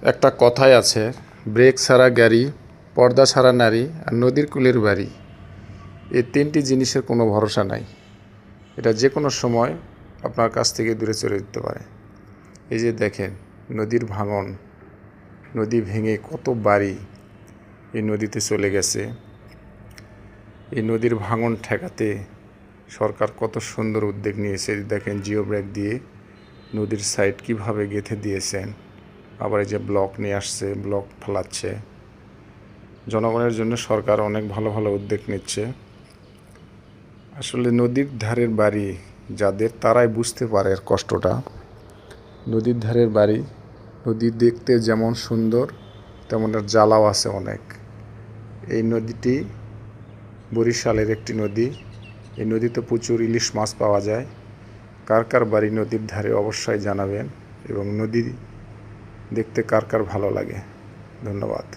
একটা কথাই আছে, ব্রেক ছাড়া গাড়ি, পর্দা ছাড়া নারী আর নদীর কূলের বাড়ি। এই তিনটি জিনিসের কোনো ভরসা নাই। এটা যে কোনো সময় আপনার কাছ থেকে দূরে চলে যেতে পারে। এই যে দেখেন নদীর ভাঙন, নদী ভেঙে কত বাড়ি এই নদীতে চলে গেছে। এই নদীর ভাঙন ঠেকাতে সরকার কত সুন্দর উদ্যোগ নিয়েছে। দেখেন জিও ব্রেক দিয়ে নদীর সাইড কিভাবে গেঁথে দিয়েছেন। আবার এই যে ব্লক নিয়ে আসছে, ব্লক ফেলাচ্ছে। জনগণের জন্য সরকার অনেক ভালো ভালো উদ্যোগ নিচ্ছে। আসলে নদীর ধারের বাড়ি যাদের, তারাই বুঝতে পারে এর কষ্টটা। নদীর ধারের বাড়ি, নদী দেখতে যেমন সুন্দর তেমন এর জ্বালাও আছে অনেক। এই নদীটি বরিশালের একটি নদী। এই নদীতে প্রচুর ইলিশ মাছ পাওয়া যায়। কার কার বাড়ি নদীর ধারে অবশ্যই জানাবেন, এবং নদী দেখতে কার কার ভালো লাগে। ধন্যবাদ।